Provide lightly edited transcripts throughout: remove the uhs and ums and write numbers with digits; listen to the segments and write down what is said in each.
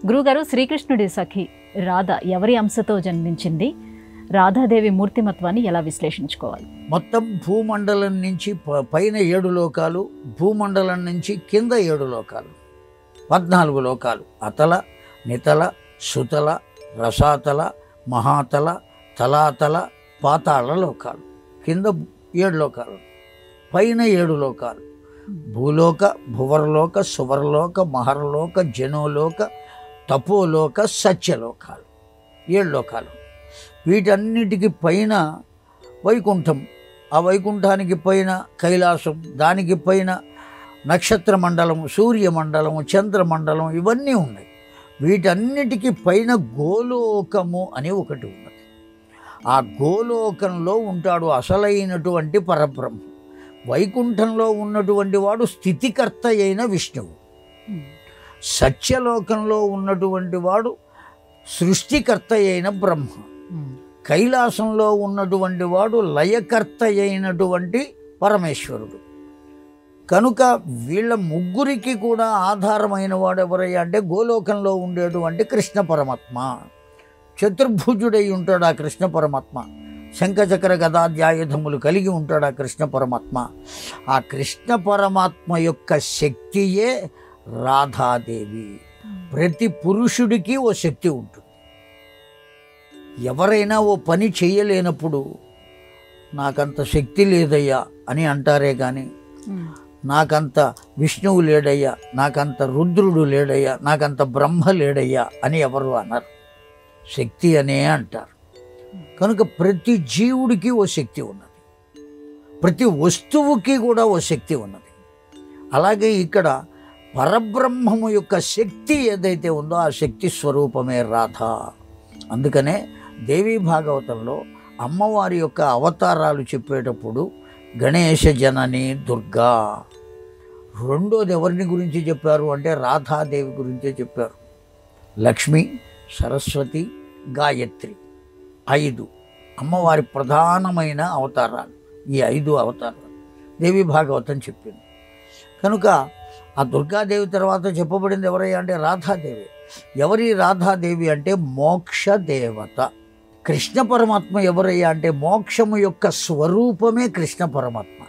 గురుగారు, శ్రీకృష్ణుడి సఖి రాధ ఎవరి అంశతో జన్మించింది? రాధాదేవి మూర్తిమత్వాన్ని ఎలా విశ్లేషించుకోవాలి? మొత్తం భూమండలం నుంచి పైన 7 లోకాలు, భూమండలం నుంచి కింద 7 లోకాలు, 14 లోకాలు. అతల, నితల, సుతల, రసాతల, మహాతల, తలాతల, పాతాళ లోకాలు. కింద 7 లోకాలు, పైన 7 లోకాలు. భూలోక, భువర్లోక, సువర్లోక, మహర్లోక, జనోలోక, తపోలోక, సత్యలోకాలు. 7 లోకాలు. వీటన్నిటికి పైన వైకుంఠం, ఆ వైకుంఠానికి పైన కైలాసం, దానికి పైన నక్షత్ర మండలము, సూర్యమండలము, చంద్రమండలం, ఇవన్నీ ఉన్నాయి. వీటన్నిటికీ పైన గోలోకము అని ఒకటి ఉన్నది. ఆ గోలోకంలో ఉంటాడు అసలైనటువంటి పరబ్రహ్మ. వైకుంఠంలో ఉన్నటువంటి వాడు స్థితికర్త అయిన విష్ణువు. సత్యలోకంలో ఉన్నటువంటి వాడు సృష్టికర్త అయిన బ్రహ్మ. కైలాసంలో ఉన్నటువంటి వాడు లయకర్త అయినటువంటి పరమేశ్వరుడు. కనుక వీళ్ళ ముగ్గురికి కూడా ఆధారమైన వాడు ఎవరయ్యా అంటే గోలోకంలో ఉండేటువంటి కృష్ణ పరమాత్మ. చతుర్భుజుడై ఉంటాడు ఆ కృష్ణ పరమాత్మ. శంఖచక్ర గదాధ్యాయుధములు కలిగి ఉంటాడు ఆ కృష్ణ పరమాత్మ. ఆ కృష్ణ పరమాత్మ యొక్క శక్తియే రాధాదేవి. ప్రతి పురుషుడికి ఓ శక్తి ఉంటుంది. ఎవరైనా ఓ పని చేయలేనప్పుడు నాకంత శక్తి లేదయ్యా అని అంటారే కానీ, నాకంత విష్ణువు లేడయ్యా, నాకంత రుద్రుడు లేడయ్యా, నాకంత బ్రహ్మ లేడయ్యా అని ఎవరు అన్నారు. శక్తి అనే అంటారు. కనుక ప్రతి జీవుడికి ఓ శక్తి ఉన్నది, ప్రతి వస్తువుకి కూడా ఓ శక్తి ఉన్నది. అలాగే ఇక్కడ పరబ్రహ్మము యొక్క శక్తి ఏదైతే ఉందో ఆ శక్తి స్వరూపమే రాధ. అందుకనే దేవీ భాగవతంలో అమ్మవారి యొక్క అవతారాలు చెప్పేటప్పుడు గణేశ జనని దుర్గా, రెండోది ఎవరిని గురించి చెప్పారు అంటే రాధాదేవి గురించే చెప్పారు. లక్ష్మి, సరస్వతి, గాయత్రి, 5 అమ్మవారి ప్రధానమైన అవతారాలు. ఈ 5 అవతారాలు దేవీ భాగవతం చెప్పింది. కనుక ఆ దుర్గాదేవి తర్వాత చెప్పబడింది ఎవరయ్యా అంటే రాధాదేవి. ఎవరి రాధాదేవి అంటే మోక్ష దేవత. కృష్ణ పరమాత్మ ఎవరయ్యా అంటే మోక్షము యొక్క స్వరూపమే కృష్ణ పరమాత్మ.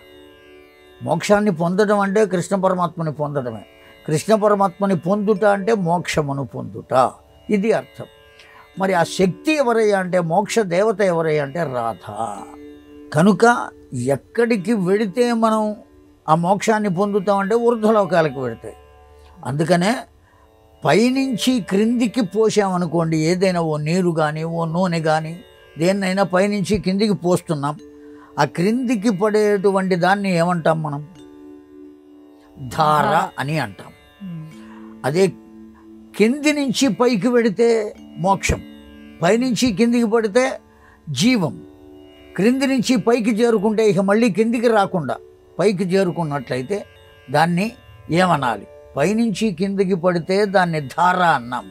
మోక్షాన్ని పొందడం అంటే కృష్ణ పరమాత్మని పొందడమే. కృష్ణ పరమాత్మని పొందుట అంటే మోక్షమును పొందుట, ఇది అర్థం. మరి ఆ శక్తి ఎవరయ్యా అంటే మోక్ష దేవత ఎవరయ్యా అంటే రాధ. కనుక ఎక్కడికి వెళితే మనం ఆ మోక్షాన్ని పొందుతామంటే ఊర్ధ్వలోకాలకు వెళితే. అందుకనే పైనుంచి క్రిందికి పోసామనుకోండి, ఏదైనా ఓ నీరు కానీ ఓ నూనె కానీ దేన్నైనా పైనుంచి కిందికి పోస్తున్నాం, ఆ క్రిందికి పడేటువంటి దాన్ని ఏమంటాం మనం? ధార అని అంటాం. అదే కింది నుంచి పైకి వెడితే మోక్షం, పైనుంచి కిందికి పడితే జీవం. క్రింది నుంచి పైకి చేరుకుంటే ఇక మళ్ళీ కిందికి రాకుండా పైకి చేరుకున్నట్లయితే దాన్ని ఏమనాలి? పైనుంచి కిందికి పడితే దాన్ని ధార అన్నాం.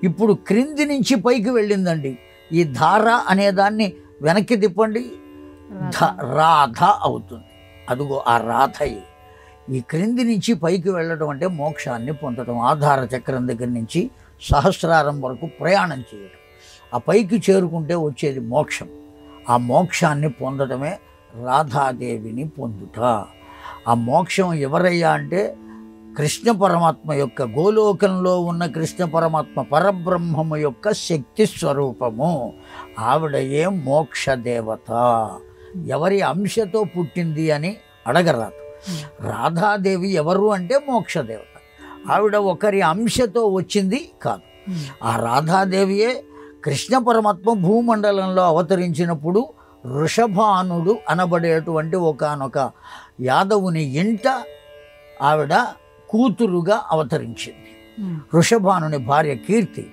ఇప్పుడు క్రింది నుంచి పైకి వెళ్ళిందండి, ఈ ధార అనేదాన్ని వెనక్కి తిప్పండి, రాధ అవుతుంది. అదిగో ఆ రాధయే. ఈ క్రింది నుంచి పైకి వెళ్ళడం అంటే మోక్షాన్ని పొందడం. ఆధార చక్రం దగ్గర నుంచి సహస్రారం వరకు ప్రయాణం చేయడం, ఆ పైకి చేరుకుంటే వచ్చేది మోక్షం. ఆ మోక్షాన్ని పొందడమే రాధాదేవిని పొందుట. ఆ మోక్షం ఎవరయ్యా అంటే కృష్ణ పరమాత్మ యొక్క, గోలోకంలో ఉన్న కృష్ణ పరమాత్మ పరబ్రహ్మము యొక్క శక్తి స్వరూపము. ఆవిడయే మోక్ష దేవత. ఎవరి అంశతో పుట్టింది అని అడగరాదు. రాధాదేవి ఎవరు అంటే మోక్ష దేవత. ఆవిడ ఒకరి అంశతో వచ్చింది కాదు. ఆ రాధాదేవియే కృష్ణ పరమాత్మ భూమండలంలో అవతరించినప్పుడు వృషభానుడు అనబడేటువంటి ఒకానొక యాదవుని ఇంట ఆవిడ కూతురుగా అవతరించింది. వృషభానుని భార్య కీర్తి.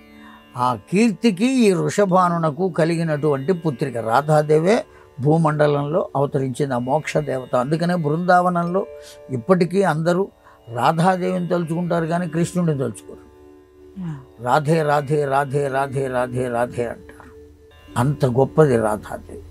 ఆ కీర్తికి ఈ వృషభానునకు కలిగినటువంటి పుత్రిక రాధాదేవే భూమండలంలో అవతరించింది, ఆ మోక్ష దేవత. అందుకనే బృందావనంలో ఇప్పటికీ అందరూ రాధాదేవిని తలుచుకుంటారు కానీ కృష్ణుడిని తలుచుకోరు. రాధే రాధే రాధే రాధే రాధే రాధే అంటారు. అంత గొప్పది రాధాదేవి.